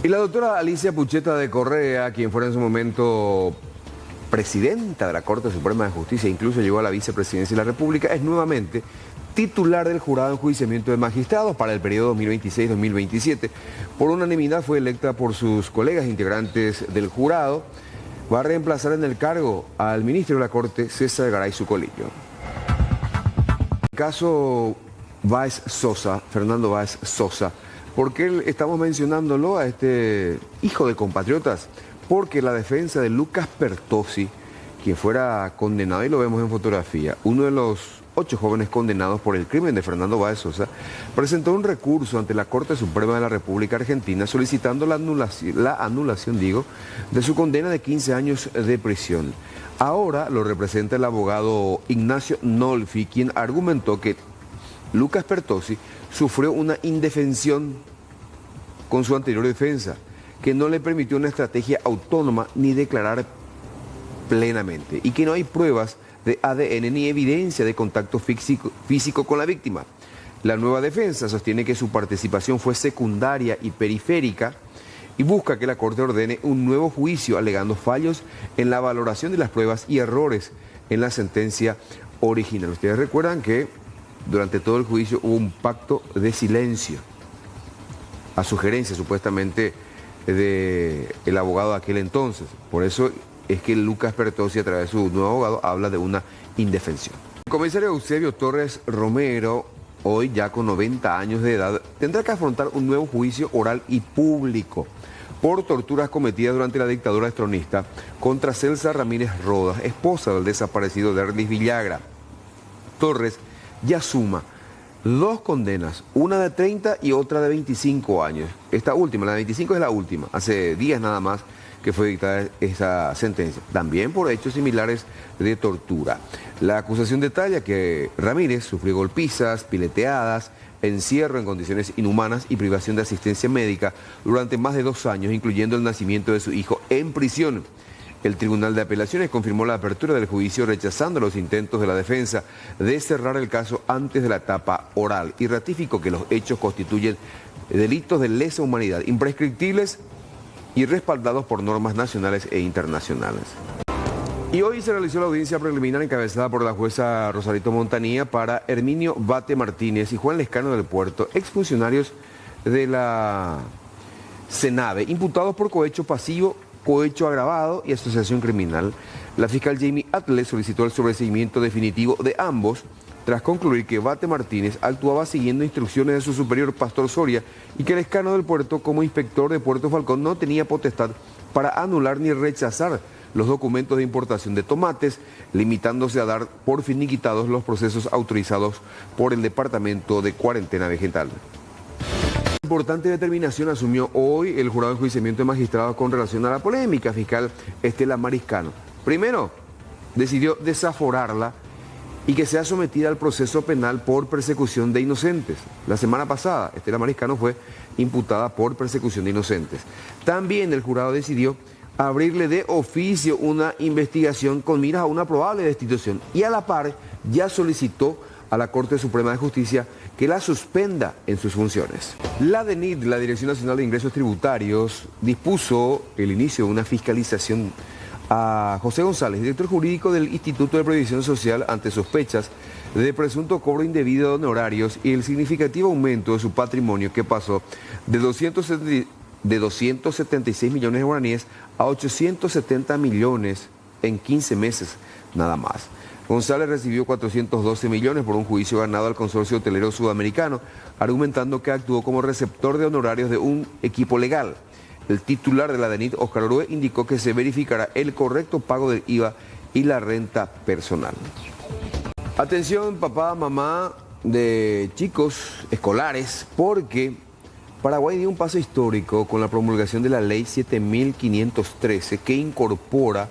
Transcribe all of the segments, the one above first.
Y la doctora Alicia Pucheta de Correa, quien fuera en su momento presidenta de la Corte Suprema de Justicia, incluso llegó a la vicepresidencia de la República, es nuevamente titular del jurado de enjuiciamiento de magistrados para el periodo 2026-2027. Por unanimidad fue electa por sus colegas integrantes del jurado. Va a reemplazar en el cargo al ministro de la Corte, César Garay Zucolillo. El caso Báez Sosa, Fernando Báez Sosa, ¿por qué estamos mencionándolo a este hijo de compatriotas? Porque la defensa de Lucas Pertossi, quien fuera condenado, y lo vemos en fotografía, uno de los 8 jóvenes condenados por el crimen de Fernando Báez Sosa, presentó un recurso ante la Corte Suprema de la República Argentina solicitando la anulación de su condena de 15 años de prisión. Ahora lo representa el abogado Ignacio Nolfi, quien argumentó que Lucas Pertossi sufrió una indefensión con su anterior defensa, que no le permitió una estrategia autónoma ni declarar plenamente, y que no hay pruebas de ADN ni evidencia de contacto físico con la víctima. La nueva defensa sostiene que su participación fue secundaria y periférica y busca que la Corte ordene un nuevo juicio alegando fallos en la valoración de las pruebas y errores en la sentencia original. Ustedes recuerdan que durante todo el juicio hubo un pacto de silencio, a sugerencia supuestamente del abogado de aquel entonces. Por eso es que Lucas Pertossi, a través de su nuevo abogado, habla de una indefensión. El comisario Eusebio Torres Romero, hoy ya con 90 años de edad, tendrá que afrontar un nuevo juicio oral y público por torturas cometidas durante la dictadura estronista contra Celsa Ramírez Rodas, esposa del desaparecido Derlis Villagra. Torres ya suma 2 condenas, una de 30 y otra de 25 años. Esta última, la de 25 es la última, hace días nada más que fue dictada esa sentencia, también por hechos similares de tortura. La acusación detalla que Ramírez sufrió golpizas, pileteadas, encierro en condiciones inhumanas y privación de asistencia médica durante más de 2 años, incluyendo el nacimiento de su hijo en prisión. El Tribunal de Apelaciones confirmó la apertura del juicio rechazando los intentos de la defensa de cerrar el caso antes de la etapa oral y ratificó que los hechos constituyen delitos de lesa humanidad, imprescriptibles y respaldados por normas nacionales e internacionales. Y hoy se realizó la audiencia preliminar encabezada por la jueza Rosarito Montanía para Herminio Bate Martínez y Juan Lescano del Puerto, exfuncionarios de la CENAVE, imputados por cohecho pasivo, cohecho agravado y asociación criminal. La fiscal Jamie Atle solicitó el sobreseimiento definitivo de ambos tras concluir que Bate Martínez actuaba siguiendo instrucciones de su superior Pastor Soria y que Lescano del Puerto, como inspector de Puerto Falcón, no tenía potestad para anular ni rechazar los documentos de importación de tomates, limitándose a dar por finiquitados los procesos autorizados por el Departamento de Cuarentena Vegetal. Importante determinación asumió hoy el jurado de enjuiciamiento de magistrados con relación a la polémica fiscal Estela Mariscano. Primero, decidió desaforarla y que sea sometida al proceso penal por persecución de inocentes. La semana pasada, Estela Mariscano fue imputada por persecución de inocentes. También el jurado decidió abrirle de oficio una investigación con miras a una probable destitución y a la par ya solicitó a la Corte Suprema de Justicia que la suspenda en sus funciones. La DENIT, la Dirección Nacional de Ingresos Tributarios, dispuso el inicio de una fiscalización a José González, director jurídico del Instituto de Previsión Social, ante sospechas de presunto cobro indebido de honorarios y el significativo aumento de su patrimonio que pasó de 276 millones de guaraníes a 870 millones en 15 meses nada más. González recibió 412 millones por un juicio ganado al Consorcio Hotelero Sudamericano, argumentando que actuó como receptor de honorarios de un equipo legal. El titular de la DENIT, Oscar Orue, indicó que se verificará el correcto pago del IVA y la renta personal. Atención, papá, mamá de chicos escolares, porque Paraguay dio un paso histórico con la promulgación de la Ley 7513, que incorpora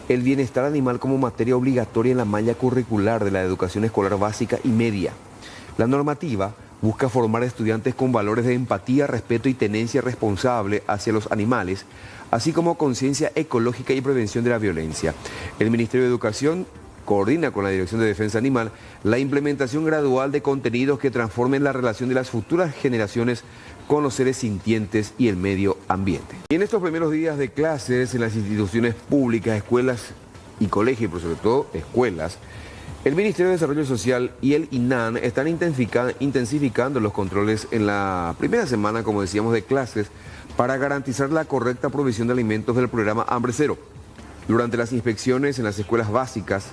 el bienestar animal como materia obligatoria en la malla curricular de la educación escolar básica y media. La normativa busca formar estudiantes con valores de empatía, respeto y tenencia responsable hacia los animales, así como conciencia ecológica y prevención de la violencia. El Ministerio de Educación coordina con la Dirección de Defensa Animal la implementación gradual de contenidos que transformen la relación de las futuras generaciones con los seres sintientes y el medio ambiente. Y en estos primeros días de clases en las instituciones públicas, escuelas y colegios, pero sobre todo escuelas, el Ministerio de Desarrollo Social y el INAN están intensificando los controles en la primera semana, como decíamos, de clases para garantizar la correcta provisión de alimentos del programa Hambre Cero. Durante las inspecciones en las escuelas básicas,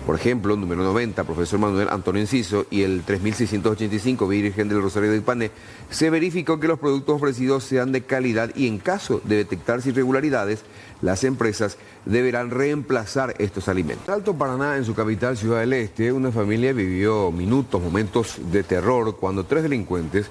por ejemplo, número 90, profesor Manuel Antonio Enciso, y el 3685, Virgen del Rosario de Ipané, se verificó que los productos ofrecidos sean de calidad y en caso de detectarse irregularidades, las empresas deberán reemplazar estos alimentos. En Alto Paraná, en su capital, Ciudad del Este, una familia vivió momentos de terror cuando 3 delincuentes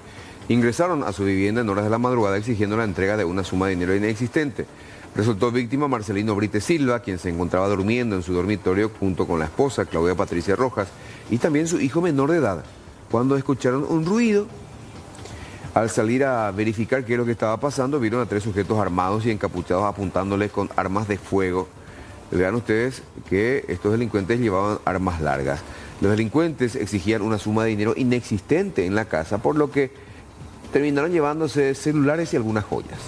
ingresaron a su vivienda en horas de la madrugada exigiendo la entrega de una suma de dinero inexistente. Resultó víctima Marcelino Brite Silva, quien se encontraba durmiendo en su dormitorio junto con la esposa Claudia Patricia Rojas y también su hijo menor de edad, cuando escucharon un ruido. Al salir a verificar qué es lo que estaba pasando, vieron a 3 sujetos armados y encapuchados apuntándoles con armas de fuego. Vean ustedes que estos delincuentes llevaban armas largas. Los delincuentes exigían una suma de dinero inexistente en la casa, por lo que terminaron llevándose celulares y algunas joyas.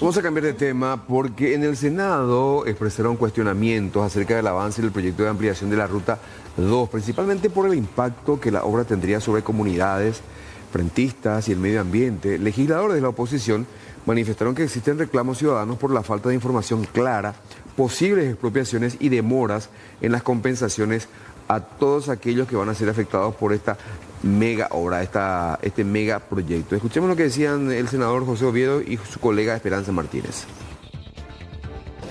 Vamos a cambiar de tema porque en el Senado expresaron cuestionamientos acerca del avance del proyecto de ampliación de la Ruta 2, principalmente por el impacto que la obra tendría sobre comunidades, frentistas y el medio ambiente. Legisladores de la oposición manifestaron que existen reclamos ciudadanos por la falta de información clara, posibles expropiaciones y demoras en las compensaciones a todos aquellos que van a ser afectados por esta mega obra, este mega proyecto. Escuchemos lo que decían el senador José Oviedo y su colega Esperanza Martínez.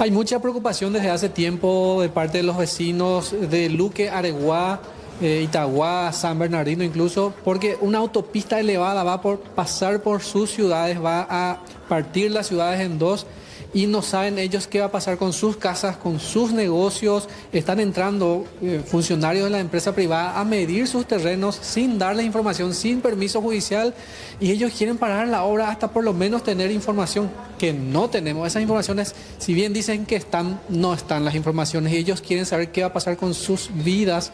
Hay mucha preocupación desde hace tiempo de parte de los vecinos de Luque, Areguá, Itagua, San Bernardino incluso, porque una autopista elevada va a pasar por sus ciudades, va a partir las ciudades en dos y no saben ellos qué va a pasar con sus casas, con sus negocios. Están entrando funcionarios de la empresa privada a medir sus terrenos sin darles información, sin permiso judicial, y ellos quieren parar la obra hasta por lo menos tener información que no tenemos. Esas informaciones, si bien dicen que están, no están las informaciones, y ellos quieren saber qué va a pasar con sus vidas.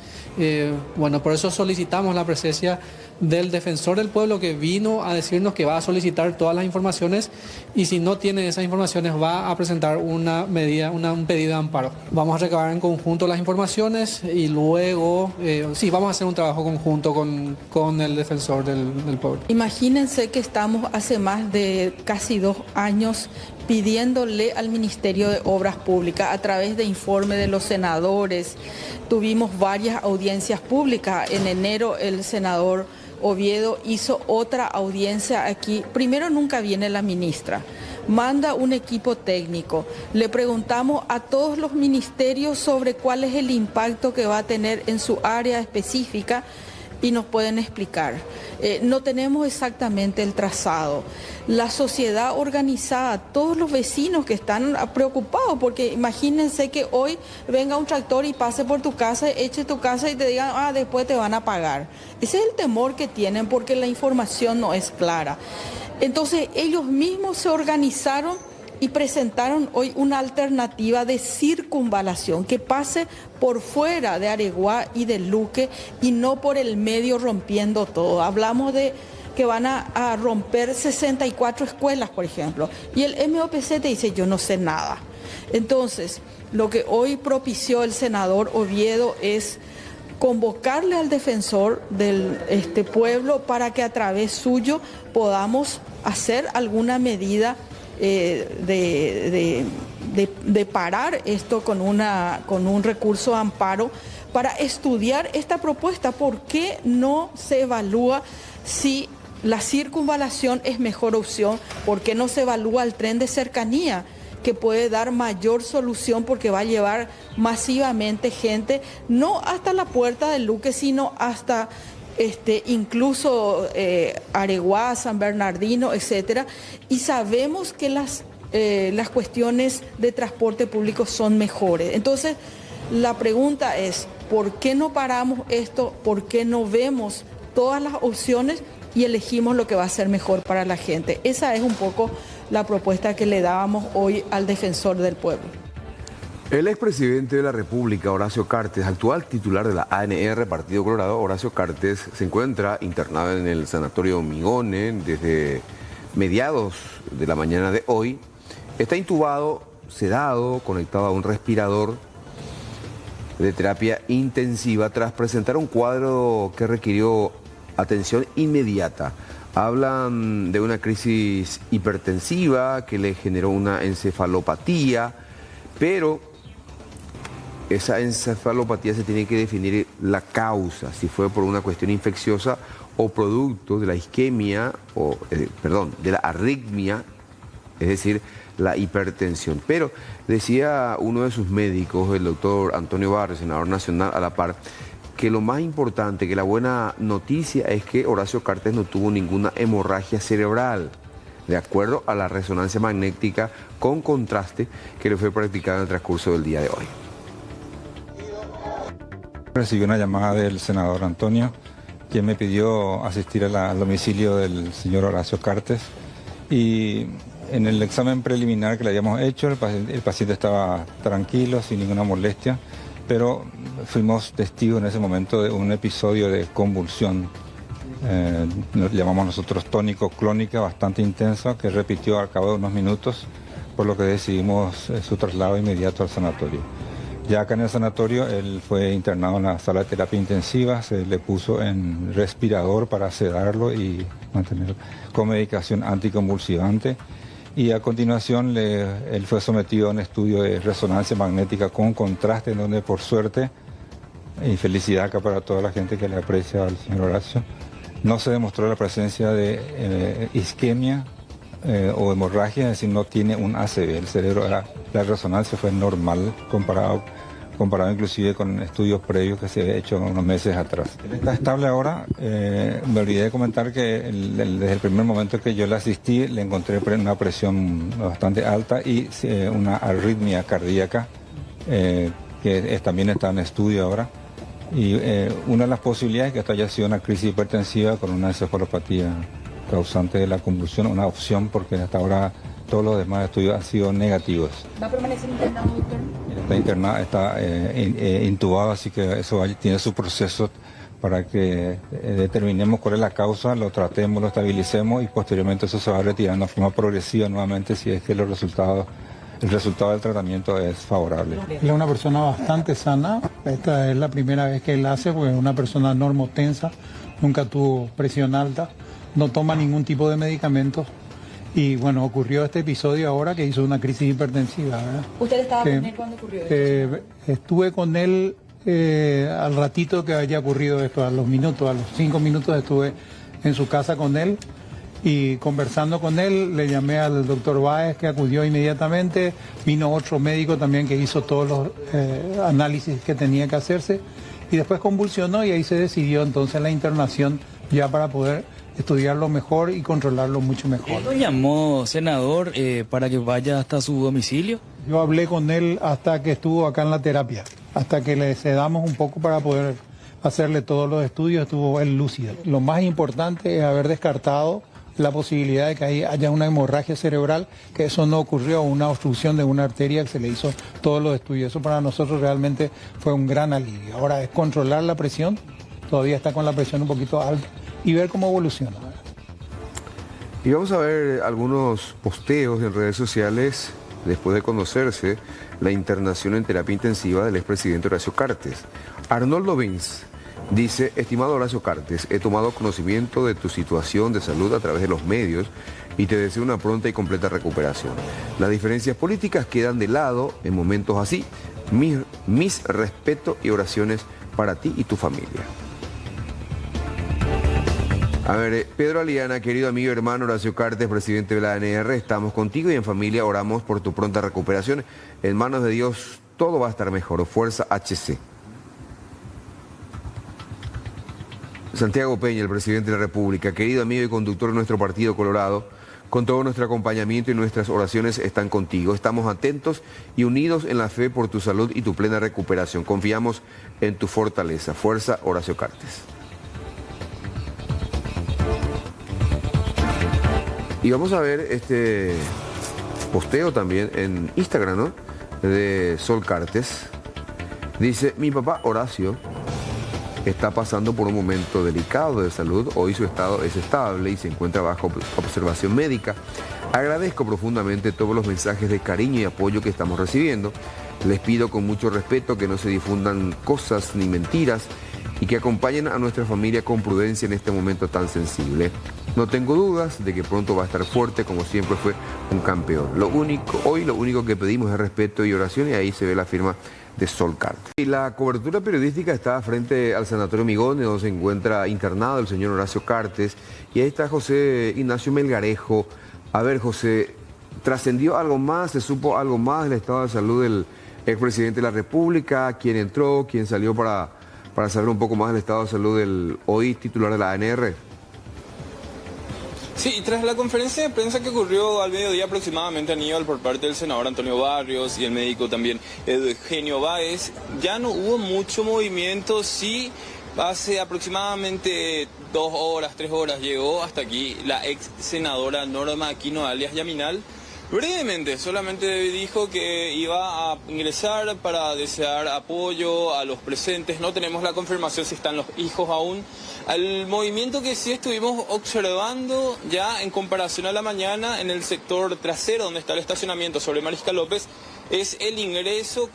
Bueno, por eso solicitamos la presencia del defensor del pueblo, que vino a decirnos que va a solicitar todas las informaciones y si no tiene esas informaciones va a presentar una medida, un pedido de amparo. Vamos a recabar en conjunto las informaciones y luego, sí, vamos a hacer un trabajo conjunto con el defensor del pueblo. Imagínense que estamos hace más de casi 2 años pidiéndole al Ministerio de Obras Públicas a través de informe de los senadores. Tuvimos varias audiencias públicas. En enero el senador Oviedo hizo otra audiencia aquí. Primero nunca viene la ministra, manda un equipo técnico. Le preguntamos a todos los ministerios sobre cuál es el impacto que va a tener en su área específica y nos pueden explicar. No tenemos exactamente el trazado. La sociedad organizada, todos los vecinos que están preocupados, porque imagínense que hoy venga un tractor y pase por tu casa, eche tu casa y te digan, después te van a pagar. Ese es el temor que tienen porque la información no es clara. Entonces ellos mismos se organizaron y presentaron hoy una alternativa de circunvalación que pase por fuera de Areguá y de Luque y no por el medio rompiendo todo. Hablamos de que van a romper 64 escuelas, por ejemplo, y el MOPC te dice, yo no sé nada. Entonces, lo que hoy propició el senador Oviedo es convocarle al defensor de este pueblo para que a través suyo podamos hacer alguna medida de parar esto con un recurso de amparo para estudiar esta propuesta. ¿Por qué no se evalúa si la circunvalación es mejor opción? ¿Por qué no se evalúa el tren de cercanía, que puede dar mayor solución porque va a llevar masivamente gente, no hasta la puerta del Luque, sino hasta incluso Areguá, San Bernardino, etcétera? Y sabemos que las cuestiones de transporte público son mejores. Entonces, la pregunta es, ¿por qué no paramos esto? ¿Por qué no vemos todas las opciones y elegimos lo que va a ser mejor para la gente? Esa es un poco la propuesta que le dábamos hoy al defensor del pueblo. El expresidente de la República, Horacio Cartes, actual titular de la ANR, Partido Colorado, Horacio Cartes, se encuentra internado en el sanatorio Migone desde mediados de la mañana de hoy. Está intubado, sedado, conectado a un respirador de terapia intensiva tras presentar un cuadro que requirió atención inmediata. Hablan de una crisis hipertensiva que le generó una encefalopatía, pero esa encefalopatía se tiene que definir la causa, si fue por una cuestión infecciosa o producto de la isquemia, de la arritmia, es decir, la hipertensión. Pero decía uno de sus médicos, el doctor Antonio Barrio, senador nacional a la par, que lo más importante, que la buena noticia es que Horacio Cartes no tuvo ninguna hemorragia cerebral, de acuerdo a la resonancia magnética con contraste que le fue practicada en el transcurso del día de hoy. Recibí una llamada del senador Antonio, quien me pidió asistir al domicilio del señor Horacio Cartes, y en el examen preliminar que le habíamos hecho, el paciente estaba tranquilo, sin ninguna molestia, pero fuimos testigos en ese momento de un episodio de convulsión, lo llamamos nosotros tónico-clónica, bastante intensa, que repitió al cabo de unos minutos, por lo que decidimos su traslado inmediato al sanatorio. Ya acá en el sanatorio él fue internado en la sala de terapia intensiva, se le puso en respirador para sedarlo y mantenerlo con medicación anticonvulsivante. Y a continuación él fue sometido a un estudio de resonancia magnética con contraste, en donde por suerte, y felicidad acá para toda la gente que le aprecia al señor Horacio, no se demostró la presencia de isquemia o hemorragia, es decir, no tiene un ACV. El cerebro, la resonancia fue normal comparado inclusive con estudios previos que se había hecho unos meses atrás. Él está estable ahora. Me olvidé de comentar que desde el primer momento que yo le asistí le encontré una presión bastante alta y una arritmia cardíaca que también está en estudio ahora. Y una de las posibilidades es que esto haya sido una crisis hipertensiva con una encefalopatía causante de la convulsión, una opción, porque hasta ahora todos los demás estudios han sido negativos. ¿Va a permanecer internado, doctor? Está internado, está intubado, así que eso tiene su proceso para que determinemos cuál es la causa, lo tratemos, lo estabilicemos y posteriormente eso se va retirando de forma progresiva nuevamente si es que el resultado del tratamiento es favorable. Él es una persona bastante sana, esta es la primera vez que él hace, porque es una persona normotensa, nunca tuvo presión alta, no toma ningún tipo de medicamentos. Y bueno, ocurrió este episodio ahora que hizo una crisis hipertensiva, ¿verdad? ¿Usted estaba con él cuando ocurrió esto? Estuve con él al ratito que haya ocurrido esto, a los 5 minutos estuve en su casa con él y conversando con él, le llamé al doctor Báez, que acudió inmediatamente, vino otro médico también que hizo todos los análisis que tenía que hacerse y después convulsionó y ahí se decidió entonces la internación ya para poder estudiarlo mejor y controlarlo mucho mejor. ¿Lo llamó, senador, para que vaya hasta su domicilio? Yo hablé con él hasta que estuvo acá en la terapia, hasta que le sedamos un poco para poder hacerle todos los estudios, estuvo él lúcido. Lo más importante es haber descartado la posibilidad de que haya una hemorragia cerebral, que eso no ocurrió, una obstrucción de una arteria que se le hizo todos los estudios. Eso para nosotros realmente fue un gran alivio. Ahora es controlar la presión, todavía está con la presión un poquito alta, y ver cómo evoluciona. Y vamos a ver algunos posteos en redes sociales después de conocerse la internación en terapia intensiva del expresidente Horacio Cartes. Arnoldo Benz dice: estimado Horacio Cartes, he tomado conocimiento de tu situación de salud a través de los medios y te deseo una pronta y completa recuperación. Las diferencias políticas quedan de lado en momentos así. Mis respetos y oraciones para ti y tu familia. A ver, Pedro Aliana, querido amigo y hermano Horacio Cartes, presidente de la ANR, estamos contigo y en familia oramos por tu pronta recuperación. En manos de Dios todo va a estar mejor. Fuerza HC. Santiago Peña, el presidente de la República, querido amigo y conductor de nuestro Partido Colorado, con todo nuestro acompañamiento y nuestras oraciones están contigo. Estamos atentos y unidos en la fe por tu salud y tu plena recuperación. Confiamos en tu fortaleza. Fuerza, Horacio Cartes. Y vamos a ver este posteo también en Instagram, ¿no? De Sol Cartes. Dice, mi papá Horacio está pasando por un momento delicado de salud. Hoy su estado es estable y se encuentra bajo observación médica. Agradezco profundamente todos los mensajes de cariño y apoyo que estamos recibiendo. Les pido con mucho respeto que no se difundan cosas ni mentiras y que acompañen a nuestra familia con prudencia en este momento tan sensible. No tengo dudas de que pronto va a estar fuerte, como siempre fue un campeón. Hoy lo único que pedimos es respeto y oración, y ahí se ve la firma de Sol Cartes. Y la cobertura periodística está frente al Sanatorio Migones, donde se encuentra internado el señor Horacio Cartes, y ahí está José Ignacio Melgarejo. A ver, José, ¿trascendió algo más? ¿Se supo algo más del estado de salud del expresidente de la República? ¿Quién entró? ¿Quién salió para saber un poco más del estado de salud del hoy titular de la ANR? Sí, y tras la conferencia de prensa que ocurrió al mediodía aproximadamente, Aníbal, por parte del senador Antonio Barrios y el médico también Eugenio Báez, ya no hubo mucho movimiento. Sí, hace aproximadamente 2 horas, 3 horas llegó hasta aquí la ex senadora Norma Aquino alias Yaminal. Brevemente, solamente dijo que iba a ingresar para desear apoyo a los presentes. No tenemos la confirmación si están los hijos aún. Al movimiento que sí estuvimos observando ya en comparación a la mañana en el sector trasero donde está el estacionamiento sobre Mariscal López, es el ingreso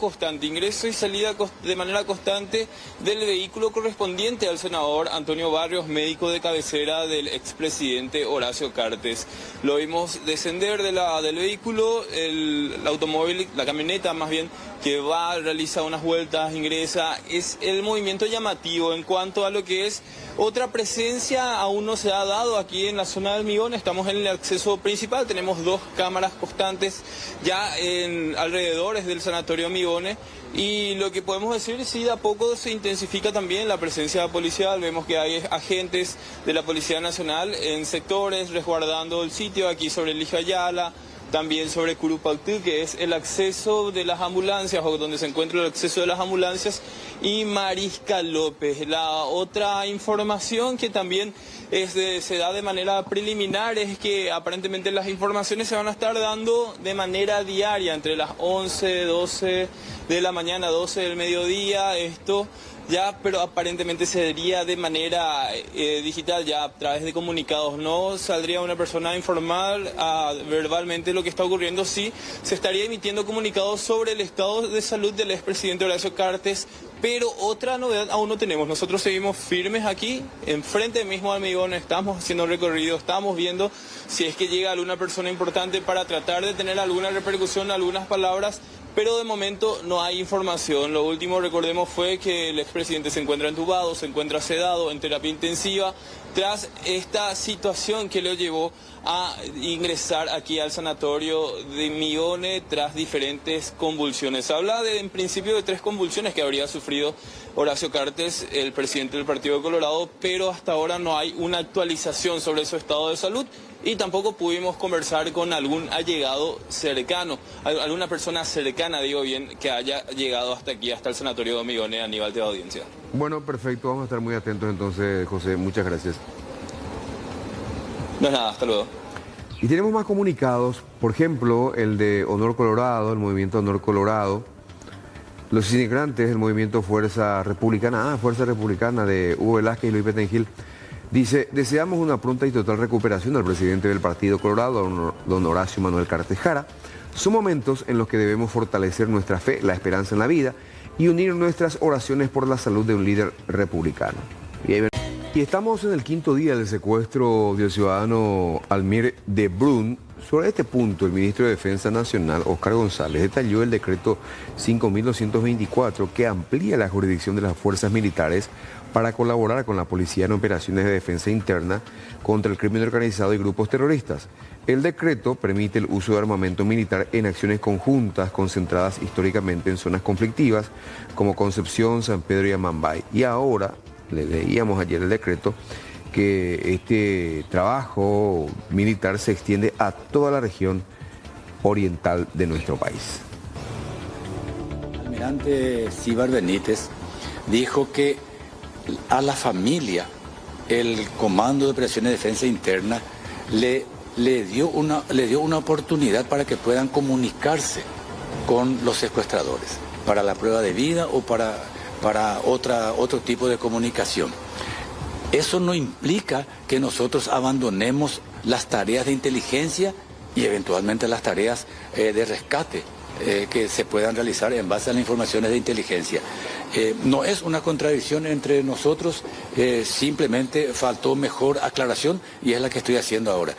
y salida de manera constante del vehículo correspondiente al senador Antonio Barrios, médico de cabecera del expresidente Horacio Cartes. Lo vimos descender del vehículo, el automóvil, la camioneta más bien, que va, realiza unas vueltas, ingresa. Es el movimiento llamativo. En cuanto a lo que es otra presencia, aún no se ha dado aquí en la zona del Migón. Estamos en el acceso principal, tenemos 2 cámaras constantes ya en alrededores del sanatorio Migones, y lo que podemos decir, sí, de a poco se intensifica también la presencia policial. Vemos que hay agentes de la Policía Nacional en sectores resguardando el sitio, aquí sobre Eligio Ayala, también sobre Curupactú, que es el acceso de las ambulancias, o donde se encuentra el acceso de las ambulancias, y Mariscal López. La otra información que también se da de manera preliminar es que aparentemente las informaciones se van a estar dando de manera diaria, entre las 11, 12 de la mañana, 12 del mediodía, esto ya, pero aparentemente sería de manera digital, ya a través de comunicados. No saldría una persona a informar verbalmente lo que está ocurriendo. Sí, se estaría emitiendo comunicados sobre el estado de salud del expresidente Horacio Cartes, pero otra novedad aún no tenemos. Nosotros seguimos firmes aquí, enfrente mismo al Migón, estamos haciendo recorrido, estamos viendo si es que llega alguna persona importante para tratar de tener alguna repercusión, algunas palabras, pero de momento no hay información. Lo último, recordemos, fue que el expresidente se encuentra entubado, se encuentra sedado en terapia intensiva, tras esta situación que lo llevó a ingresar aquí al sanatorio de Migones tras diferentes convulsiones. Se habla en principio de 3 convulsiones que habría sufrido Horacio Cartes, el presidente del Partido Colorado, pero hasta ahora no hay una actualización sobre su estado de salud, y tampoco pudimos conversar con algún allegado cercano, alguna persona cercana, digo bien, que haya llegado hasta aquí, hasta el sanatorio de Migones, a nivel de audiencia. Bueno, perfecto, vamos a estar muy atentos entonces, José, muchas gracias. No es nada, hasta luego. Y tenemos más comunicados, por ejemplo, el de Honor Colorado, el movimiento Honor Colorado, los integrantes del movimiento Fuerza Republicana de Hugo Velázquez y Luis Petengil. Dice, deseamos una pronta y total recuperación al presidente del Partido Colorado, don Horacio Manuel Cartes Jara. Son momentos en los que debemos fortalecer nuestra fe, la esperanza en la vida y unir nuestras oraciones por la salud de un líder republicano. Y estamos en el 5.º día del secuestro del ciudadano Almir de Brun, Sobre este punto, el ministro de Defensa Nacional, Óscar González, detalló el decreto 5.224 que amplía la jurisdicción de las fuerzas militares para colaborar con la policía en operaciones de defensa interna contra el crimen organizado y grupos terroristas. El decreto permite el uso de armamento militar en acciones conjuntas concentradas históricamente en zonas conflictivas como Concepción, San Pedro y Amambay. Y ahora, le leíamos ayer el decreto, que este trabajo militar se extiende a toda la región oriental de nuestro país. El almirante Cíbar Benítez dijo que a la familia el Comando de Operaciones de Defensa Interna le dio una oportunidad para que puedan comunicarse con los secuestradores, para la prueba de vida o para otro tipo de comunicación. Eso no implica que nosotros abandonemos las tareas de inteligencia y eventualmente las tareas de rescate que se puedan realizar en base a las informaciones de inteligencia. No es una contradicción entre nosotros, simplemente faltó mejor aclaración y es la que estoy haciendo ahora.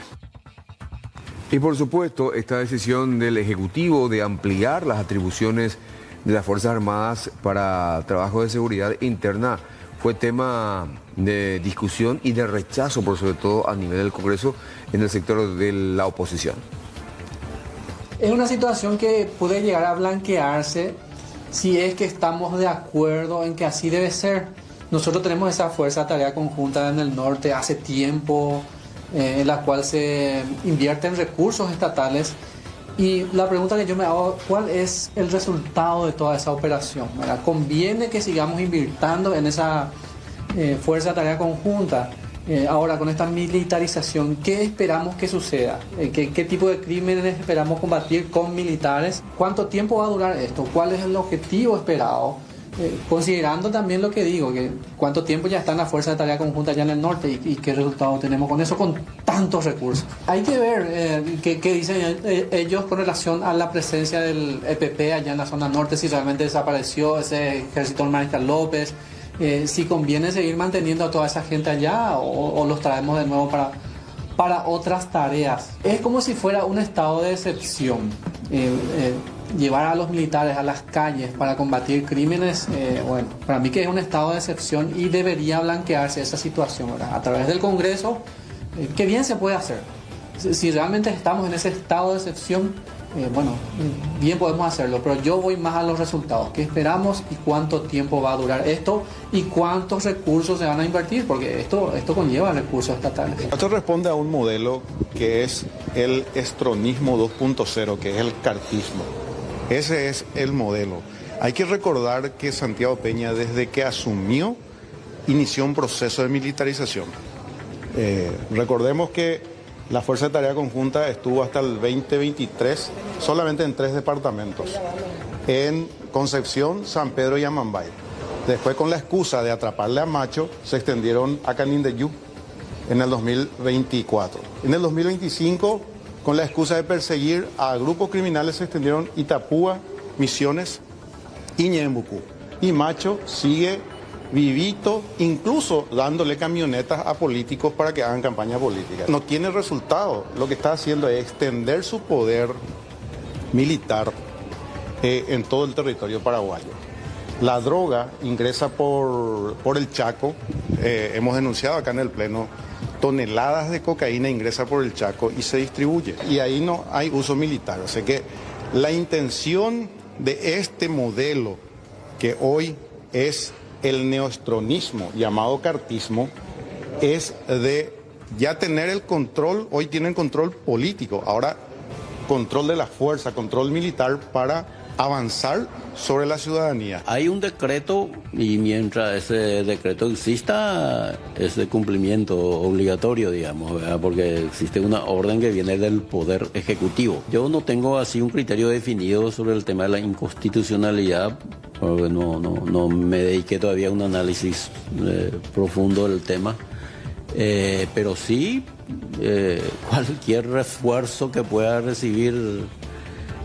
Y por supuesto, esta decisión del Ejecutivo de ampliar las atribuciones de las Fuerzas Armadas para trabajo de seguridad interna fue tema de discusión y de rechazo, por sobre todo a nivel del Congreso, en el sector de la oposición. Es una situación que puede llegar a blanquearse si es que estamos de acuerdo en que así debe ser. Nosotros tenemos esa fuerza de tarea conjunta en el norte hace tiempo, en la cual se invierten recursos estatales. Y la pregunta que yo me hago, ¿cuál es el resultado de toda esa operación? ¿Verdad? ¿Conviene que sigamos invirtiendo en esa fuerza de tarea conjunta? Ahora, con esta militarización, ¿qué esperamos que suceda? ¿Qué tipo de crímenes esperamos combatir con militares? ¿Cuánto tiempo va a durar esto? ¿Cuál es el objetivo esperado? Considerando también lo que digo, que cuánto tiempo ya está en la fuerza de tarea conjunta allá en el norte y qué resultado tenemos con eso, con tantos recursos. Hay que ver qué dicen ellos con relación a la presencia del EPP allá en la zona norte, si realmente desapareció ese ejército del Mariscal López, si conviene seguir manteniendo a toda esa gente allá o los traemos de nuevo para otras tareas. Es como si fuera un estado de excepción. Llevar a los militares a las calles para combatir crímenes, bueno, para mí que es un estado de excepción y debería blanquearse esa situación, ¿verdad? A través del Congreso, que bien se puede hacer. Si realmente estamos en ese estado de excepción, bueno, bien podemos hacerlo, pero yo voy más a los resultados. ¿Qué esperamos y cuánto tiempo va a durar esto y cuántos recursos se van a invertir? Porque esto conlleva recursos estatales. Esto responde a un modelo que es el estronismo 2.0, que es el cartismo. Ese es el modelo. Hay que recordar que Santiago Peña, desde que asumió, inició un proceso de militarización. Recordemos que la Fuerza de Tarea Conjunta estuvo hasta el 2023 solamente en 3 departamentos, en Concepción, San Pedro y Amambay. Después, con la excusa de atraparle a Macho, se extendieron a Canindeyú en el 2024. En el 2025, con la excusa de perseguir a grupos criminales, se extendieron Itapúa, Misiones y Ñembucú. Y Macho sigue vivito, incluso dándole camionetas a políticos para que hagan campaña política. No tiene resultado. Lo que está haciendo es extender su poder militar en todo el territorio paraguayo. La droga ingresa por el Chaco. Hemos denunciado acá en el Pleno, toneladas de cocaína ingresa por el Chaco y se distribuye. Y ahí no hay uso militar. O sea que la intención de este modelo, que hoy es el neostronismo, llamado cartismo, es de ya tener el control. Hoy tienen control político, ahora control de la fuerza, control militar para avanzar sobre la ciudadanía. Hay un decreto y mientras ese decreto exista es de cumplimiento obligatorio, digamos, ¿verdad? Porque existe una orden que viene del Poder Ejecutivo. Yo no tengo así un criterio definido sobre el tema de la inconstitucionalidad, porque no me dediqué todavía a un análisis profundo del tema, pero sí cualquier refuerzo que pueda recibir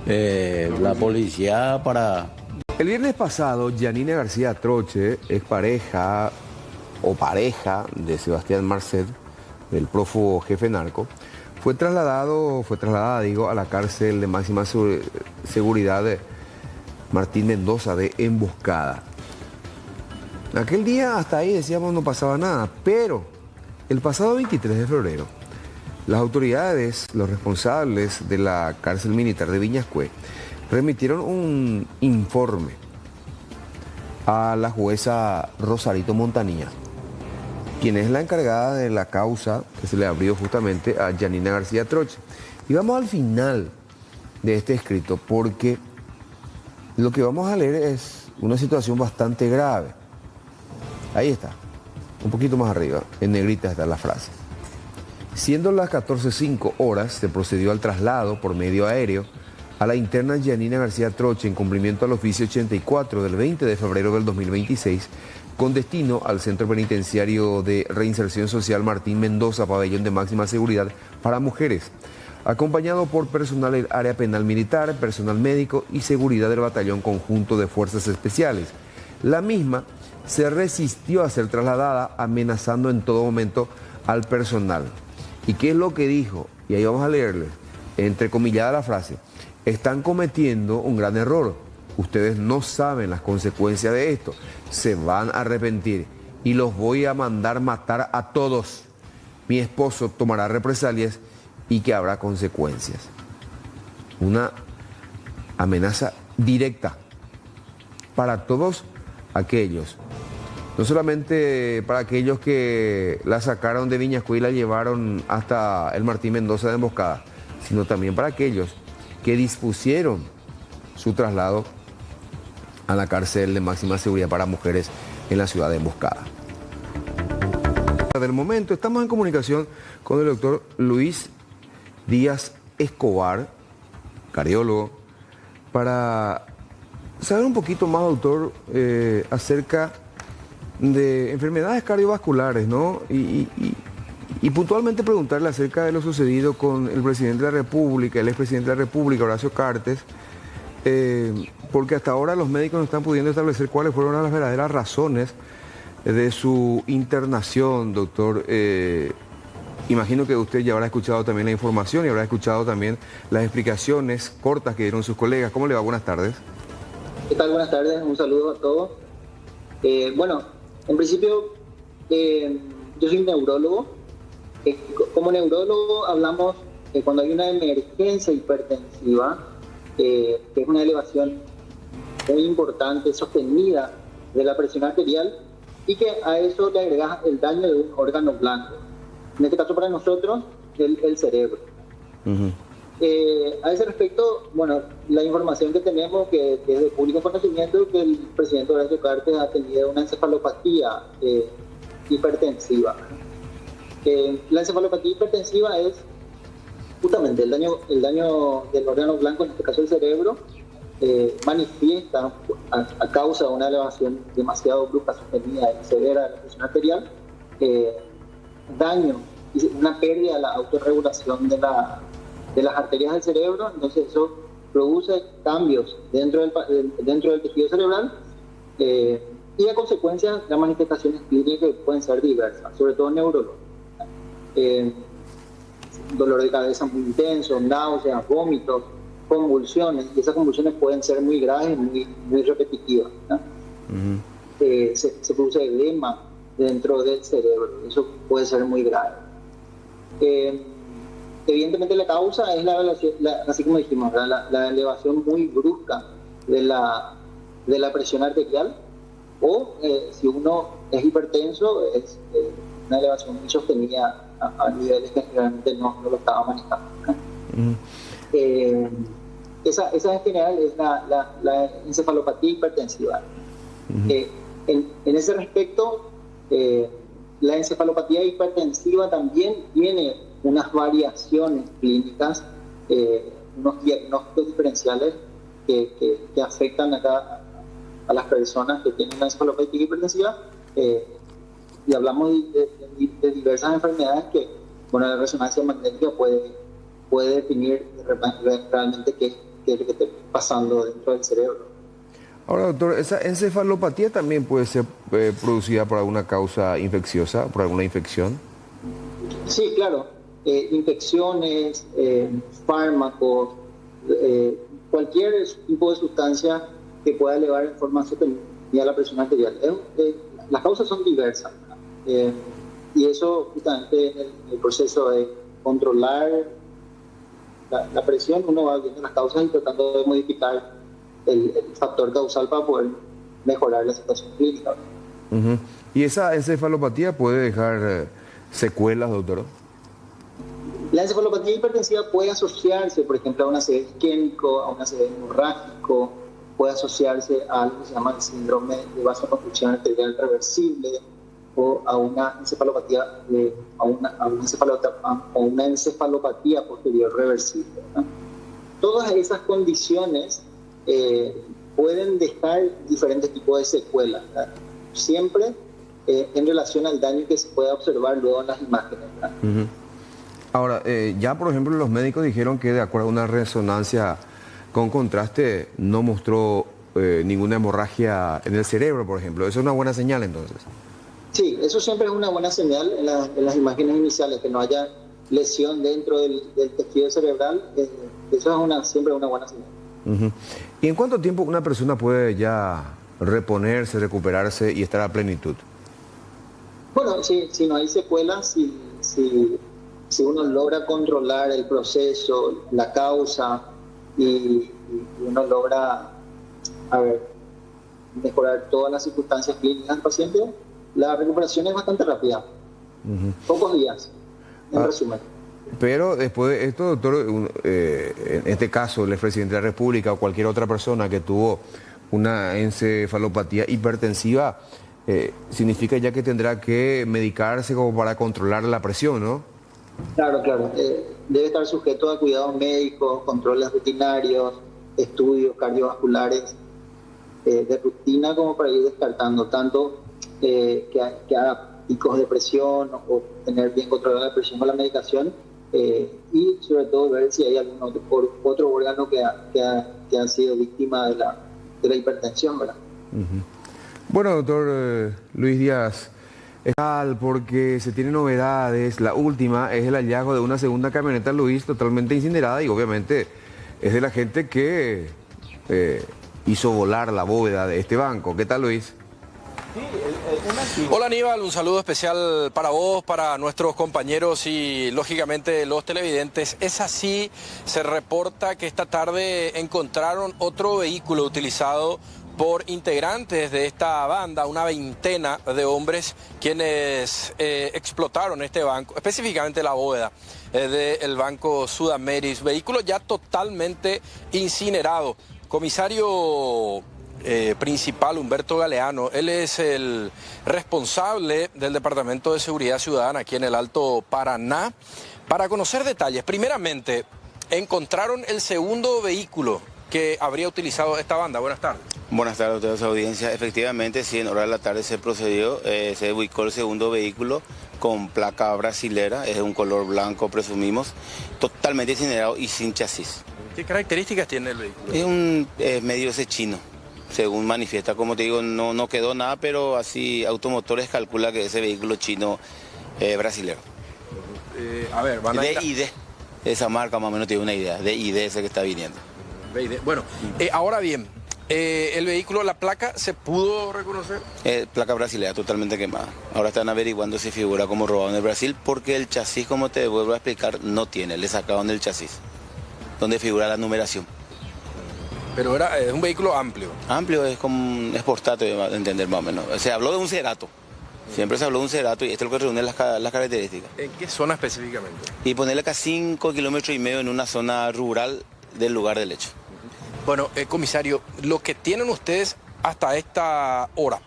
la policía para... El viernes pasado, Yanina García Troche, es pareja de Sebastián Marcet, del prófugo jefe narco, fue trasladada, digo, a la cárcel de máxima seguridad de Martín Mendoza de Emboscada. Aquel día hasta ahí decíamos no pasaba nada, pero el pasado 23 de febrero, las autoridades, los responsables de la cárcel militar de Viñascué, remitieron un informe a la jueza Rosarito Montanía, quien es la encargada de la causa que se le abrió justamente a Yanina García Troche. Y vamos al final de este escrito, porque lo que vamos a leer es una situación bastante grave. Ahí está, un poquito más arriba, en negrita está la frase. Siendo las 14:05 horas, se procedió al traslado por medio aéreo a la interna Yanina García Troche en cumplimiento al oficio 84 del 20 de febrero del 2026, con destino al Centro Penitenciario de Reinserción Social Martín Mendoza, pabellón de máxima seguridad para mujeres, acompañado por personal del área penal militar, personal médico y seguridad del Batallón Conjunto de Fuerzas Especiales. La misma se resistió a ser trasladada, amenazando en todo momento al personal. ¿Y qué es lo que dijo? Y ahí vamos a leerle, entrecomillada la frase: están cometiendo un gran error. Ustedes no saben las consecuencias de esto. Se van a arrepentir y los voy a mandar matar a todos. Mi esposo tomará represalias y que habrá consecuencias. Una amenaza directa para todos aquellos, no solamente para aquellos que la sacaron de Viñascué y la llevaron hasta el Martín Mendoza de Emboscada, sino también para aquellos que dispusieron su traslado a la cárcel de máxima seguridad para mujeres en la ciudad de Emboscada. Del momento estamos en comunicación con el doctor Luis Díaz Escobar, cardiólogo, para saber un poquito más, doctor, acerca de enfermedades cardiovasculares, ¿no? Y puntualmente preguntarle acerca de lo sucedido con el presidente de la República, el expresidente de la República, Horacio Cartes, porque hasta ahora los médicos no están pudiendo establecer cuáles fueron las verdaderas razones de su internación, doctor. Imagino que usted ya habrá escuchado también la información y habrá escuchado también las explicaciones cortas que dieron sus colegas. ¿Cómo le va? Buenas tardes. ¿Qué tal? Buenas tardes, un saludo a todos. Bueno, en principio, yo soy neurólogo. Como neurólogo hablamos que cuando hay una emergencia hipertensiva, que es una elevación muy importante, sostenida de la presión arterial, y que a eso le agregas el daño de un órgano blanco. En este caso para nosotros, el cerebro. A ese respecto, bueno, la información que tenemos, que es de público conocimiento, que el presidente Horacio Cartes ha tenido una encefalopatía hipertensiva. La encefalopatía hipertensiva es justamente el daño del órgano blanco, en este caso el cerebro, manifiesta a causa de una elevación demasiado brusca, sostenida y severa de la presión arterial, daño y una pérdida de la autorregulación de las arterias del cerebro. Entonces eso produce cambios dentro del tejido cerebral, y a consecuencia las manifestaciones clínicas pueden ser diversas, sobre todo neurológicas. Dolor de cabeza muy intenso, náuseas, vómitos, convulsiones, y esas convulsiones pueden ser muy graves, muy repetitivas, ¿no? Se produce edema dentro del cerebro, eso puede ser muy grave. Evidentemente la causa es así como dijimos, la elevación muy brusca de la presión arterial, o si uno es hipertenso, es una elevación muy sostenida a niveles que realmente no lo estaba manejando, ¿no? Esa en general es la encefalopatía hipertensiva. En ese respecto, la encefalopatía hipertensiva también tiene unas variaciones clínicas, unos diagnósticos diferenciales que afectan a las personas que tienen una encefalopatía hipertensiva, y hablamos de diversas enfermedades que, bueno, la resonancia magnética puede definir realmente qué es lo que está pasando dentro del cerebro. Ahora, doctor, ¿esa encefalopatía también puede ser producida por alguna causa infecciosa, por alguna infección? Sí, claro. infecciones, fármacos, cualquier tipo de sustancia que pueda elevar en forma sostenida la presión arterial. Las causas son diversas, y eso justamente en el proceso de controlar la presión, uno va viendo las causas y tratando de modificar el factor causal para poder mejorar la situación clínica. ¿Y esa encefalopatía puede dejar secuelas, doctor? La encefalopatía hipertensiva puede asociarse, por ejemplo, a un ACV isquémico, a un ACV hemorrágico, puede asociarse a algo que se llama el síndrome de vasoconstricción arterial reversible, o a una encefalopatía, una encefalopatía posterior reversible, ¿no? Todas esas condiciones pueden dejar diferentes tipos de secuelas, ¿verdad? Siempre en relación al daño que se puede observar luego en las imágenes, ¿verdad? Ahora, ya por ejemplo los médicos dijeron que de acuerdo a una resonancia con contraste no mostró ninguna hemorragia en el cerebro, por ejemplo. ¿Eso es una buena señal entonces? Sí, eso siempre es una buena señal en las imágenes iniciales, que no haya lesión dentro del tejido cerebral. Eso es siempre una buena señal. ¿Y en cuánto tiempo una persona puede ya reponerse, recuperarse y estar a plenitud? Bueno, si no hay secuelas, si uno logra controlar el proceso, la causa, y uno logra mejorar todas las circunstancias clínicas del paciente, la recuperación es bastante rápida. Pocos días, en resumen. Pero después de esto, doctor, en este caso, el expresidente de la República o cualquier otra persona que tuvo una encefalopatía hipertensiva, significa ya que tendrá que medicarse como para controlar la presión, ¿no? Claro. Debe estar sujeto a cuidados médicos, controles rutinarios, estudios cardiovasculares de rutina, como para ir descartando tanto que haga picos de presión o tener bien controlada la presión con la medicación, y sobre todo ver si hay algún otro órgano que ha sido víctima de la hipertensión, ¿verdad? Bueno, doctor Luis Díaz, porque se tienen novedades. La última es el hallazgo de una segunda camioneta Luis totalmente incinerada, y obviamente es de la gente que hizo volar la bóveda de este banco. ¿Qué tal, Luis? Hola Aníbal, un saludo especial para vos, para nuestros compañeros y lógicamente los televidentes. Es así, se reporta que esta tarde encontraron otro vehículo utilizado por integrantes de esta banda, una veintena de hombres quienes explotaron este banco, específicamente la bóveda del Banco Sudameris. Vehículo ya totalmente incinerado. Comisario principal Humberto Galeano, él es el responsable del Departamento de Seguridad Ciudadana aquí en el Alto Paraná. Para conocer detalles, primeramente, encontraron el segundo vehículo que habría utilizado esta banda. Buenas tardes. Buenas tardes a toda su audiencia. Efectivamente, sí, en hora de la tarde se procedió, se ubicó el segundo vehículo con placa brasilera, es de un color blanco, presumimos, totalmente incinerado y sin chasis. ¿Qué características tiene el vehículo? Es un medio ese chino, según manifiesta. Como te digo, no quedó nada, pero así Automotores calcula que ese vehículo chino brasilero. A ver, van a DID, esa marca más o menos tiene una idea, DID ese que está viniendo. Bueno, ahora bien, el vehículo, la placa, ¿se pudo reconocer? Placa brasileña, totalmente quemada. Ahora están averiguando si figura como robado en el Brasil, porque el chasis, como te vuelvo a explicar, no tiene. Le sacaron el chasis, donde figura la numeración. Pero es un vehículo amplio. Amplio, es como es portátil, de entender más o menos. Se habló de un Cerato. Siempre se habló de un Cerato y este es lo que reúne las características. ¿En qué zona específicamente? Y ponerle acá 5,5 kilómetros en una zona rural del lugar del hecho. Bueno, comisario, lo que tienen ustedes hasta esta hora,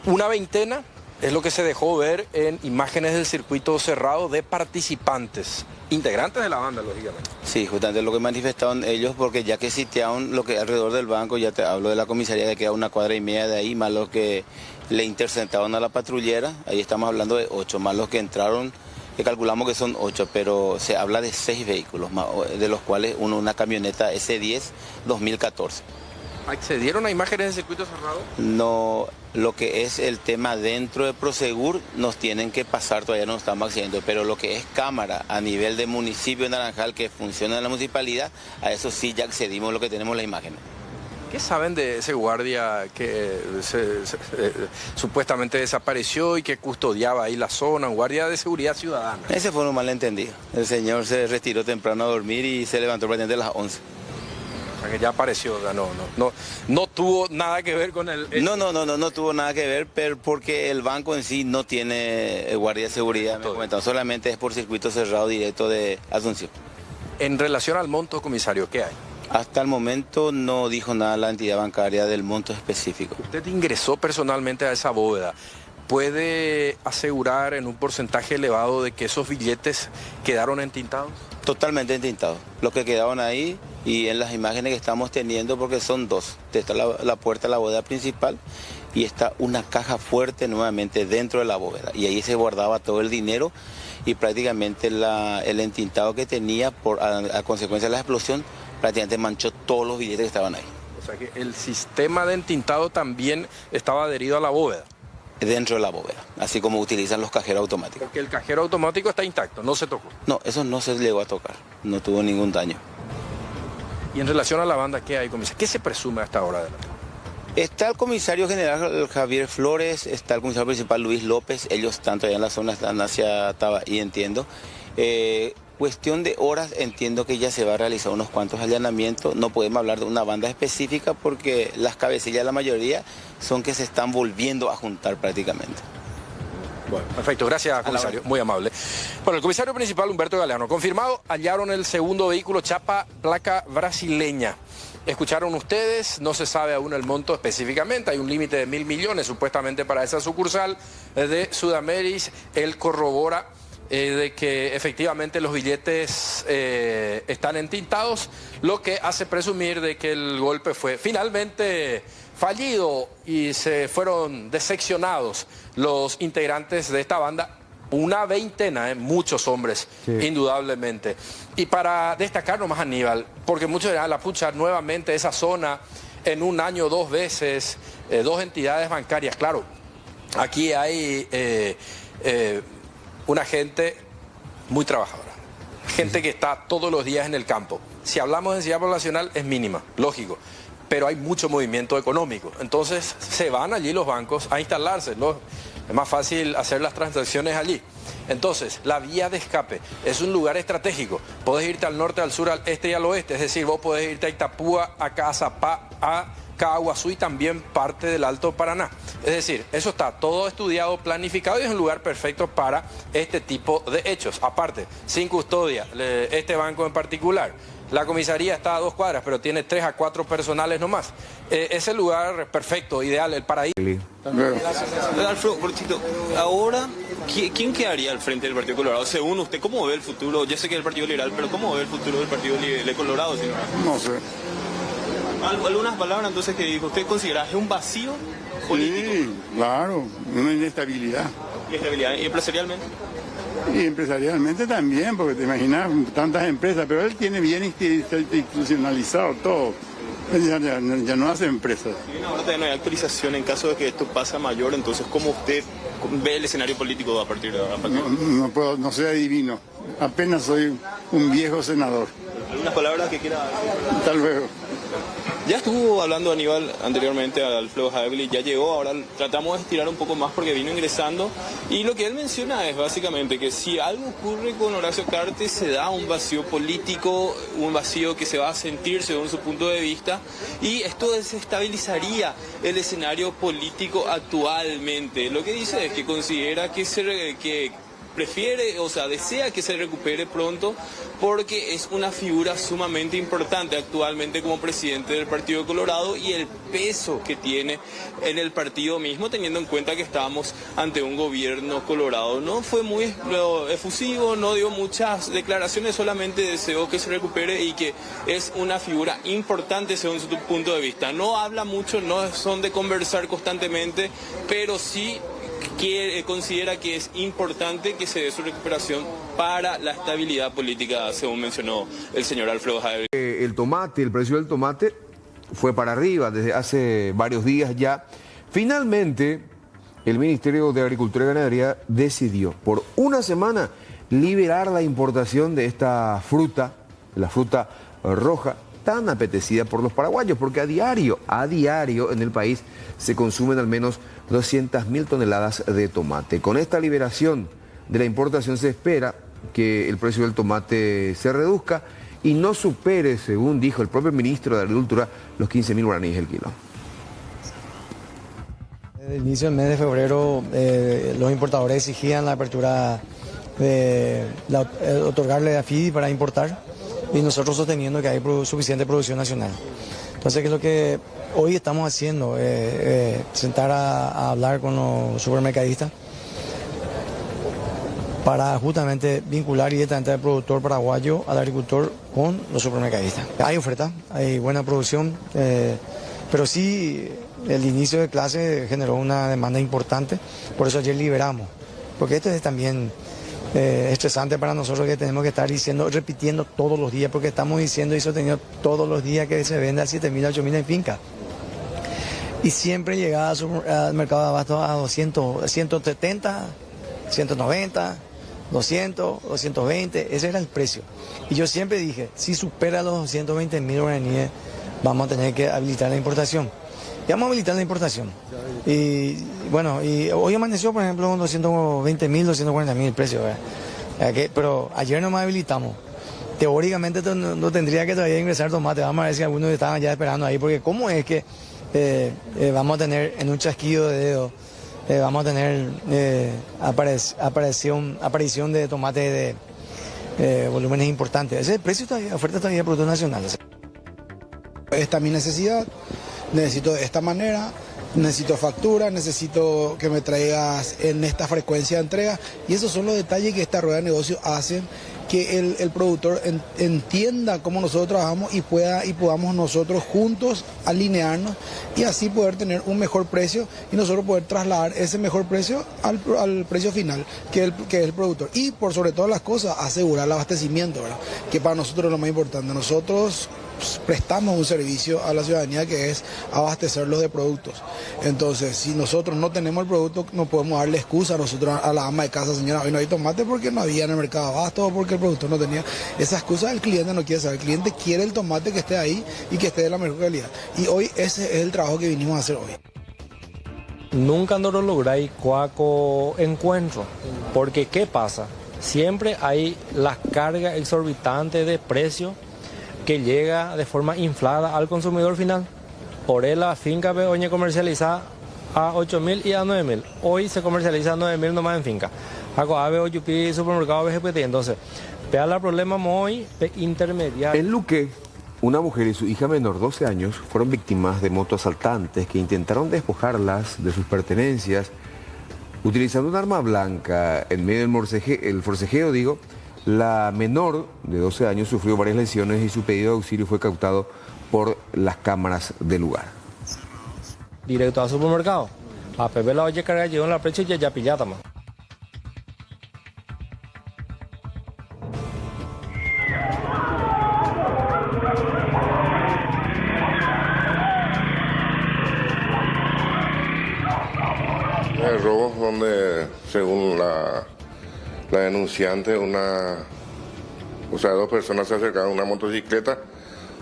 una veintena es lo que se dejó ver en imágenes del circuito cerrado de participantes, integrantes de la banda, lógicamente. Sí, justamente lo que manifestaron ellos, porque ya que sitiaron lo que alrededor del banco, ya te hablo de la comisaría que queda 1,5 cuadras de ahí, más los que le interceptaron a la patrullera, ahí estamos hablando de 8, más los que entraron, que calculamos que son 8, pero se habla de 6 vehículos, de los cuales una camioneta S10 2014. ¿Accedieron a imágenes de circuito cerrado? No, lo que es el tema dentro de Prosegur nos tienen que pasar, todavía no estamos accediendo, pero lo que es cámara a nivel de municipio de Naranjal que funciona en la municipalidad, a eso sí ya accedimos, lo que tenemos la imagen. ¿Qué saben de ese guardia que supuestamente desapareció y que custodiaba ahí la zona, un guardia de seguridad ciudadana? Ese fue un malentendido. El señor se retiró temprano a dormir y se levantó prácticamente a las 11. O sea que ya apareció, o sea, no tuvo nada que ver con el... No tuvo nada que ver, pero porque el banco en sí no tiene guardia de seguridad, me comentan, solamente es por circuito cerrado directo de Asunción. En relación al monto, comisario, ¿qué hay? Hasta el momento no dijo nada la entidad bancaria del monto específico. Usted ingresó personalmente a esa bóveda. ¿Puede asegurar en un porcentaje elevado de que esos billetes quedaron entintados? Totalmente entintados. Los que quedaron ahí y en las imágenes que estamos teniendo, porque son dos. Está la puerta de la bóveda principal y está una caja fuerte nuevamente dentro de la bóveda. Y ahí se guardaba todo el dinero y prácticamente el entintado que tenía a consecuencia de la explosión prácticamente manchó todos los billetes que estaban ahí. O sea que el sistema de entintado también estaba adherido a la bóveda. Dentro de la bóveda, así como utilizan los cajeros automáticos. Porque el cajero automático está intacto, no se tocó. No, eso no se llegó a tocar, no tuvo ningún daño. Y en relación a la banda, ¿qué hay, comisario? ¿Qué se presume hasta ahora de la tarde? Está el comisario general Javier Flores, está el comisario principal Luis López, ellos están todavía en la zona, están hacia Tabaí, entiendo. Cuestión de horas, entiendo que ya se va a realizar unos cuantos allanamientos. No podemos hablar de una banda específica porque las cabecillas, la mayoría, son que se están volviendo a juntar prácticamente. Bueno, perfecto. Gracias, comisario. Muy amable. Bueno, el comisario principal, Humberto Galeano, confirmado, hallaron el segundo vehículo chapa placa brasileña. Escucharon ustedes, no se sabe aún el monto específicamente, hay un límite de 1.000 millones supuestamente para esa sucursal de Sudameris. Él corrobora de que efectivamente los billetes están entintados, lo que hace presumir de que el golpe fue finalmente fallido y se fueron diseccionados los integrantes de esta banda. Una veintena, muchos hombres, sí, indudablemente. Y para destacar nomás, Aníbal, porque muchos dirán, la pucha, nuevamente esa zona en un año 2 veces, 2 entidades bancarias. Claro, aquí hay una gente muy trabajadora, gente que está todos los días en el campo. Si hablamos de densidad poblacional es mínima, lógico, pero hay mucho movimiento económico. Entonces se van allí los bancos a instalarse, es más fácil hacer las transacciones allí. Entonces, la vía de escape es un lugar estratégico. Podés irte al norte, al sur, al este y al oeste. Es decir, vos podés irte a Itapúa, a Cazapá, a Caguazú y también parte del Alto Paraná. Es decir, eso está todo estudiado, planificado y es un lugar perfecto para este tipo de hechos. Aparte, sin custodia, este banco en particular. La comisaría está a 2 cuadras, pero tiene 3 a 4 personales nomás. Es el lugar perfecto, ideal, el paraíso. Alfredo, cortito, ahora, ¿quién quedaría al frente del Partido Colorado? Según usted, ¿cómo ve el futuro? Yo sé que es el Partido Liberal, pero ¿cómo ve el futuro del Partido Colorado, señor? No sé. Algunas palabras entonces que dijo, ¿usted considera es un vacío político? Sí, claro, una inestabilidad. ¿Y empresarialmente? Y empresarialmente también, porque te imaginas tantas empresas, pero él tiene bien institucionalizado todo. Ya no hace empresas. Y ahora todavía no hay actualización en caso de que esto pase a mayor, entonces ¿cómo usted ve el escenario político a partir de ahora? No soy adivino, apenas soy un viejo senador. ¿Algunas palabras que quiera decir? Hasta luego. Ya estuvo hablando Aníbal anteriormente al Alfredo Haveli, ya llegó, ahora tratamos de estirar un poco más porque vino ingresando y lo que él menciona es básicamente que si algo ocurre con Horacio Cartes se da un vacío político, un vacío que se va a sentir según su punto de vista y esto desestabilizaría el escenario político actualmente. Lo que dice es que considera que prefiere, o sea, desea que se recupere pronto porque es una figura sumamente importante actualmente como presidente del Partido Colorado y el peso que tiene en el partido mismo, teniendo en cuenta que estábamos ante un gobierno colorado. No fue muy efusivo, no dio muchas declaraciones, solamente deseó que se recupere y que es una figura importante según su punto de vista. No habla mucho, no son de conversar constantemente, pero sí que considera que es importante que se dé su recuperación para la estabilidad política, según mencionó el señor Alfredo Haveli. El tomate, el precio del tomate fue para arriba desde hace varios días ya. Finalmente, el Ministerio de Agricultura y Ganadería decidió por una semana liberar la importación de esta fruta, la fruta roja, tan apetecida por los paraguayos, porque a diario en el país se consumen al menos 200.000 toneladas de tomate. Con esta liberación de la importación se espera que el precio del tomate se reduzca y no supere, según dijo el propio ministro de Agricultura, los 15.000 guaraníes el kilo. Desde el inicio del mes de febrero, los importadores exigían la apertura de otorgarle a FIDI para importar y nosotros sosteniendo que hay suficiente producción nacional. Entonces, ¿qué es lo que hoy estamos haciendo? Sentar a hablar con los supermercadistas para justamente vincular directamente al productor paraguayo, al agricultor, con los supermercadistas. Hay oferta, hay buena producción, pero sí el inicio de clase generó una demanda importante, por eso ayer liberamos, porque esto es también estresante para nosotros, que tenemos que estar diciendo, repitiendo todos los días, porque estamos diciendo y sosteniendo todos los días que se vende a 7.000, a 8.000 en finca. Y siempre llegaba al mercado de abasto a 200, 170, 190, 200, 220, ese era el precio. Y yo siempre dije, si supera los 220.000 guaraníes, vamos a tener que habilitar la importación. Y vamos a habilitar la importación. Y bueno, y hoy amaneció, por ejemplo, con 220.000, 240.000 el precio, ¿verdad? Pero ayer nomás habilitamos. Teóricamente no tendría que todavía ingresar tomate. Vamos a ver si algunos estaban ya esperando ahí, porque ¿cómo es que vamos a tener en un chasquido de dedos, vamos a tener aparición de tomate de volúmenes importantes? Ese es el precio todavía, oferta todavía de productos nacionales. Esta es mi necesidad, necesito de esta manera, necesito factura, necesito que me traigas en esta frecuencia de entrega, y esos son los detalles que esta rueda de negocio hacen que el productor entienda cómo nosotros trabajamos y podamos nosotros juntos alinearnos y así poder tener un mejor precio y nosotros poder trasladar ese mejor precio al precio final que es el productor. Y por sobre todas las cosas, asegurar el abastecimiento, ¿verdad? Que para nosotros es lo más importante. Nosotros prestamos un servicio a la ciudadanía que es abastecerlos de productos. Entonces, si nosotros no tenemos el producto, no podemos darle excusa a nosotros, a la ama de casa, señora, hoy no hay tomate porque no había en el mercado abasto o porque el productor no tenía. Esa excusa el cliente no quiere saber. El cliente quiere el tomate que esté ahí y que esté de la mejor calidad. Y hoy ese es el trabajo que vinimos a hacer hoy. Nunca no lo lográis cuaco encuentro, porque ¿qué pasa? Siempre hay las cargas exorbitantes de precio que llega de forma inflada al consumidor final. Por él la finca hoy comercializa a 8.000 y a 9.000. Hoy se comercializa a 9.000 nomás en finca. Hago ave, oyupi, supermercado, BGPT. Entonces, vea el problema muy intermediario. En Luque, una mujer y su hija menor, 12 años, fueron víctimas de motoasaltantes que intentaron despojarlas de sus pertenencias utilizando un arma blanca. En medio del forcejeo, la menor de 12 años sufrió varias lesiones y su pedido de auxilio fue cautado por las cámaras del lugar. Directo al supermercado. A Pepe la oye cargar, llegó en la precio y ya pillata más. El robo donde, según la denunciante, dos personas se acercaron a una motocicleta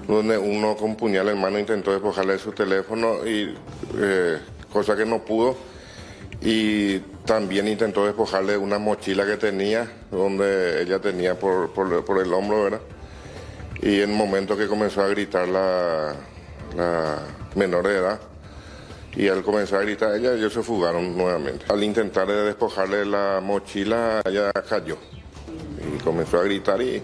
donde uno con puñal en mano intentó despojarle de su teléfono, cosa que no pudo, y también intentó despojarle de una mochila que tenía, donde ella tenía por el hombro, ¿verdad? Y en el momento que comenzó a gritar la menor de edad, y al comenzar a gritar ellos se fugaron nuevamente. Al intentar despojarle la mochila, ella cayó y comenzó a gritar y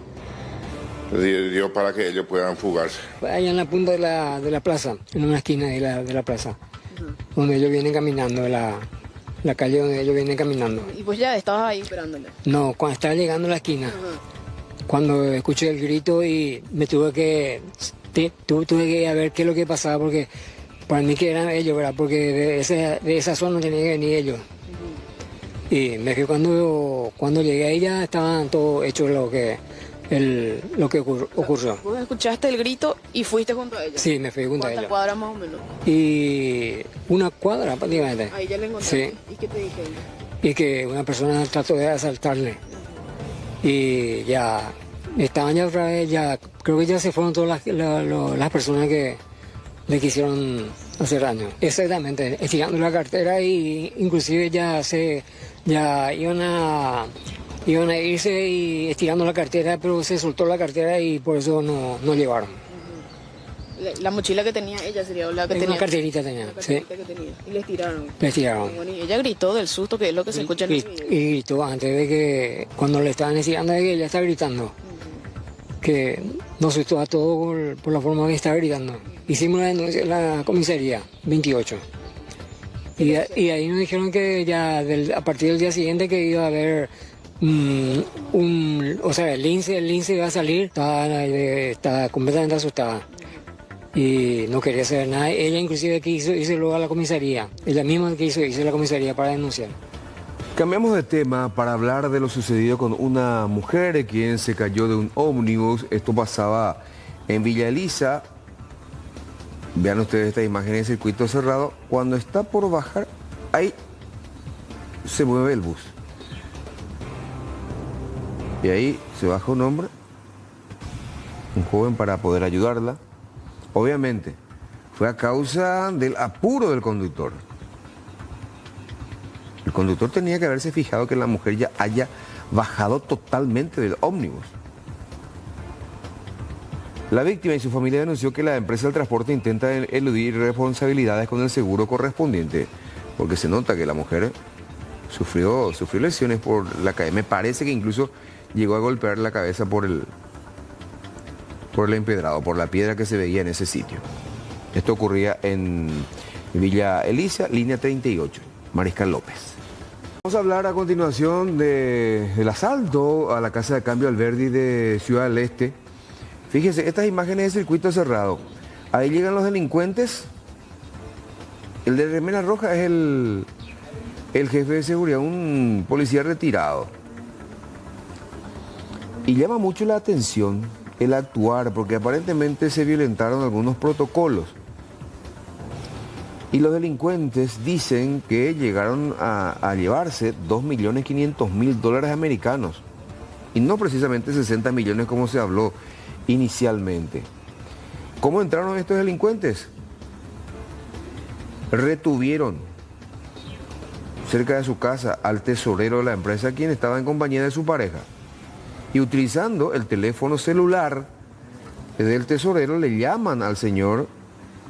dio para que ellos puedan fugarse. Allá en la punta de la plaza, en una esquina de la plaza, donde ellos vienen caminando, la calle donde ellos vienen caminando. ¿Y pues ya estabas ahí esperándole? No, cuando estaba llegando a la esquina, cuando escuché el grito y me tuve que ir a ver qué es lo que pasaba, porque para mí que eran ellos, ¿verdad? Porque de esa zona no tenían que venir ellos. Y me fui cuando llegué ahí, ya estaban todos hechos lo que ocurrió. Vos escuchaste el grito y fuiste junto a ella. Sí, me fui junto a ella. ¿Cuántas cuadras más o menos? Y una cuadra prácticamente. Ahí ya le encontraste. Sí. ¿Y qué te dije? Y que una persona trató de asaltarle. Y ya estaban ya otra vez, ya creo que ya se fueron todas las personas que le quisieron hacer daño. Exactamente, estirando la cartera y inclusive ya iban a irse y estirando la cartera, pero se soltó la cartera y por eso no llevaron. La mochila que tenía ella sería la que tenía. Una carterita tenía, sí. Que tenía. Y les tiraron. Les tiraron. Bueno, y ella gritó del susto, que es lo que se escucha en el video. Y gritó antes de que, cuando le estaban estirando, de que ella estaba gritando. Que nos asustó a todos por la forma que estaba gritando. Hicimos la denuncia en la comisaría 28. Y ahí nos dijeron que ya a partir del día siguiente que iba a haber o sea, el lince iba a salir, estaba completamente asustada. Y no quería saber nada. Ella inclusive quiso irse luego a la comisaría. Ella misma quiso irse a la comisaría para denunciar. Cambiamos de tema para hablar de lo sucedido con una mujer quien se cayó de un ómnibus. Esto pasaba en Villa Elisa. Vean ustedes esta imagen en circuito cerrado. Cuando está por bajar, ahí se mueve el bus. Y ahí se baja un hombre, un joven, para poder ayudarla. Obviamente, fue a causa del apuro del conductor. El conductor tenía que haberse fijado que la mujer ya haya bajado totalmente del ómnibus. La víctima y su familia denunció que la empresa del transporte intenta eludir responsabilidades con el seguro correspondiente, porque se nota que la mujer sufrió lesiones por la caída. Me parece que incluso llegó a golpear la cabeza por el empedrado, por la piedra que se veía en ese sitio. Esto ocurría en Villa Elisa, línea 38, Mariscal López. Vamos a hablar a continuación del asalto a la casa de cambio Alberdi de Ciudad del Este. Fíjense, estas imágenes de circuito cerrado. Ahí llegan los delincuentes. El de remera roja es el jefe de seguridad, un policía retirado. Y llama mucho la atención el actuar, porque aparentemente se violentaron algunos protocolos. Y los delincuentes dicen que llegaron a llevarse 2.500.000 americanos. Y no precisamente 60 millones como se habló inicialmente. ¿Cómo entraron estos delincuentes? Retuvieron cerca de su casa al tesorero de la empresa, quien estaba en compañía de su pareja. Y utilizando el teléfono celular del tesorero, le llaman al señor,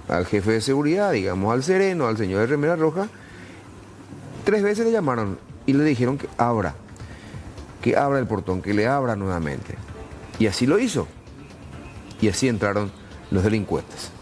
al jefe de seguridad, digamos, al sereno, al señor de remera roja. 3 veces le llamaron y le dijeron que abra el portón, que le abra nuevamente. Y así lo hizo. Y así entraron los delincuentes.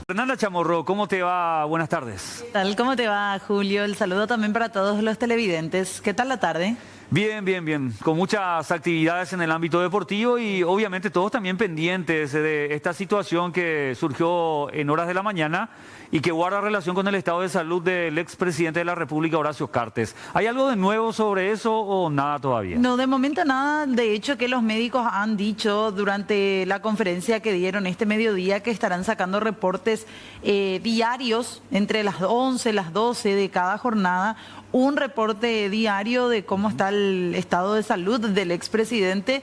Fernanda Chamorro, ¿cómo te va? Buenas tardes. ¿Qué tal? ¿Cómo te va, Julio? El saludo también para todos los televidentes. ¿Qué tal la tarde? Bien, bien, bien. Con muchas actividades en el ámbito deportivo y obviamente todos también pendientes de esta situación que surgió en horas de la mañana y que guarda relación con el estado de salud del expresidente de la República, Horacio Cartes. ¿Hay algo de nuevo sobre eso o nada todavía? No, de momento nada. De hecho, que los médicos han dicho durante la conferencia que dieron este mediodía que estarán sacando reportes diarios entre las 11 y las 12 de cada jornada, un reporte diario de cómo está el estado de salud del expresidente,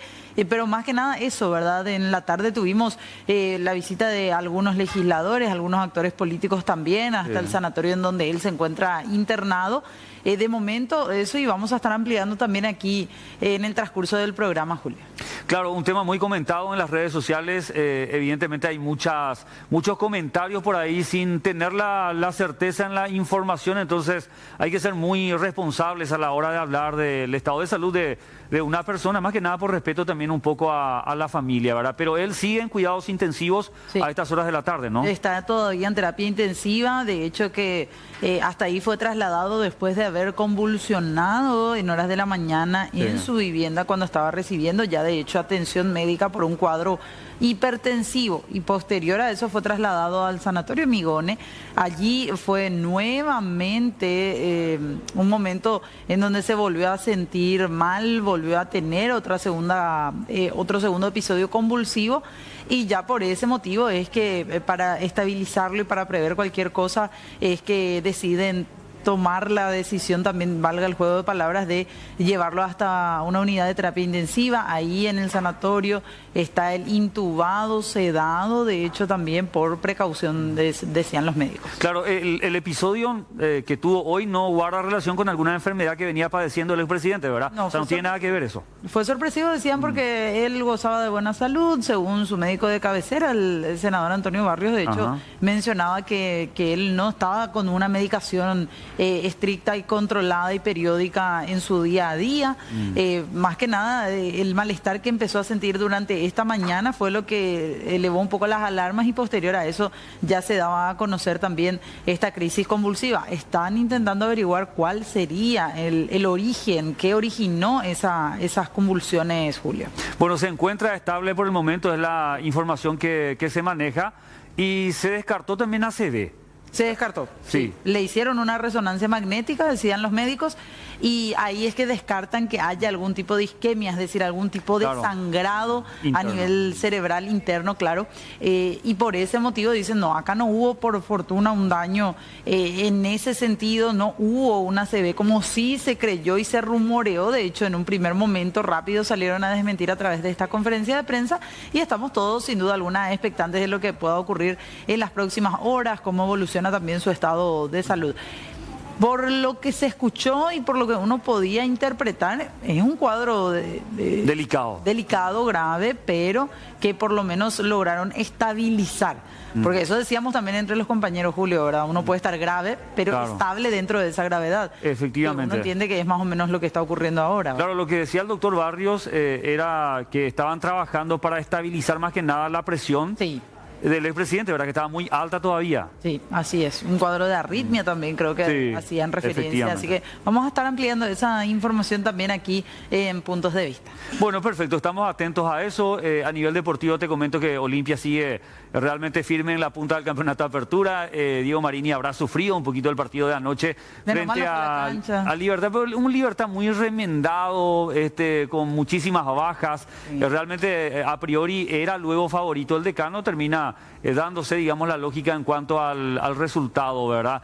pero más que nada eso, ¿verdad? En la tarde tuvimos la visita de algunos legisladores, algunos actores políticos también, hasta el sanatorio en donde él se encuentra internado. De momento eso, y vamos a estar ampliando también aquí en el transcurso del programa, Julio. Claro, un tema muy comentado en las redes sociales. Evidentemente hay muchos comentarios por ahí sin tener la certeza en la información, entonces hay que ser muy responsables a la hora de hablar del estado de salud de una persona, más que nada por respeto también un poco a la familia, ¿verdad? Pero él sigue en cuidados intensivos a estas horas de la tarde, ¿no? Está todavía en terapia intensiva, de hecho que hasta ahí fue trasladado después de haber convulsionado en horas de la mañana en su vivienda cuando estaba recibiendo ya de hecho atención médica por un cuadro hipertensivo y posterior a eso fue trasladado al sanatorio Migone. Allí fue nuevamente un momento en donde se volvió a sentir mal, volvió a tener otro segundo episodio convulsivo y ya por ese motivo es que para estabilizarlo y para prever cualquier cosa es que deciden tomar la decisión, también valga el juego de palabras, de llevarlo hasta una unidad de terapia intensiva. Ahí en el sanatorio está el intubado, sedado, de hecho también por precaución, decían los médicos. Claro, el episodio que tuvo hoy no guarda relación con alguna enfermedad que venía padeciendo el expresidente, ¿verdad? No, o sea, no tiene nada que ver eso. Fue sorpresivo, decían, porque él gozaba de buena salud, según su médico de cabecera, el senador Antonio Barrios, de hecho, mencionaba que él no estaba con una medicación estricta y controlada y periódica en su día a día. Más que nada, el malestar que empezó a sentir durante esta mañana fue lo que elevó un poco las alarmas y posterior a eso ya se daba a conocer también esta crisis convulsiva. Están intentando averiguar cuál sería el origen, qué originó esas convulsiones, Julio. Bueno, se encuentra estable por el momento, es la información que se maneja, y se descartó también ACV. Se descartó. Sí. Le hicieron una resonancia magnética, decían los médicos, y ahí es que descartan que haya algún tipo de isquemia, es decir, algún tipo de sangrado interno, a nivel cerebral interno, claro. Y por ese motivo dicen, no, acá no hubo por fortuna un daño en ese sentido, no hubo una ACV, como sí se creyó y se rumoreó. De hecho, en un primer momento rápido salieron a desmentir a través de esta conferencia de prensa y estamos todos, sin duda alguna, expectantes de lo que pueda ocurrir en las próximas horas, cómo evoluciona también su estado de salud. Por lo que se escuchó y por lo que uno podía interpretar, es un cuadro delicado, grave, pero que por lo menos lograron estabilizar. Porque eso decíamos también entre los compañeros, Julio, ¿verdad? Uno puede estar grave, pero estable dentro de esa gravedad. Efectivamente. Uno entiende que es más o menos lo que está ocurriendo ahora, ¿verdad? Claro, lo que decía el doctor Barrios era que estaban trabajando para estabilizar más que nada la presión. Sí. Del expresidente, ¿verdad? Que estaba muy alta todavía. Sí, así es. Un cuadro de arritmia también creo que hacían referencia. Así que vamos a estar ampliando esa información también aquí en Puntos de Vista. Bueno, perfecto. Estamos atentos a eso. A nivel deportivo te comento que Olimpia sigue realmente firme en la punta del campeonato de apertura. Diego Marini habrá sufrido un poquito el partido de anoche frente a Libertad, pero un Libertad muy remendado, con muchísimas bajas. Realmente a priori era luego favorito el Decano, termina dándose, digamos, la lógica en cuanto al resultado, ¿verdad?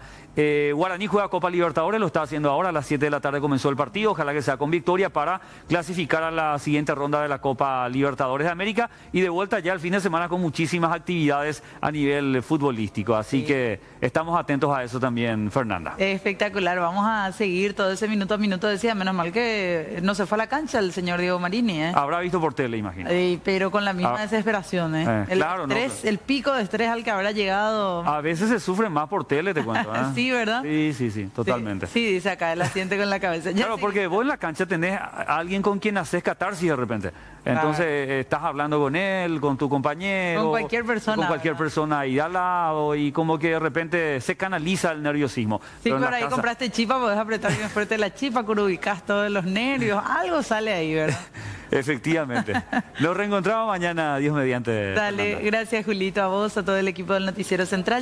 Guaraní juega Copa Libertadores, lo está haciendo ahora, a las 7 de la tarde comenzó el partido, ojalá que sea con victoria para clasificar a la siguiente ronda de la Copa Libertadores de América y de vuelta ya el fin de semana con muchísimas actividades a nivel futbolístico, así que estamos atentos a eso también, Fernanda. Espectacular, vamos a seguir todo ese minuto a minuto, decía, menos mal que no se fue a la cancha el señor Diego Marini, Habrá visto por tele, imagino. Pero con la misma desesperación, el pico de estrés al que habrá llegado. A veces se sufre más por tele, te cuento, Sí, ¿verdad? Sí, totalmente. Sí, dice acá, él asiente con la cabeza. Claro, porque vos en la cancha tenés a alguien con quien haces catarsis de repente. Entonces estás hablando con él, con tu compañero. Con cualquier persona. Con cualquier persona ahí al lado y como que de repente se canaliza el nerviosismo. Sí, por ahí compraste chipa, podés apretar bien fuerte la chipa, ubicás todos los nervios. Algo sale ahí, ¿verdad? Efectivamente. Nos reencontramos mañana, Dios mediante. Dale, gracias Julito, a vos, a todo el equipo del Noticiero Central.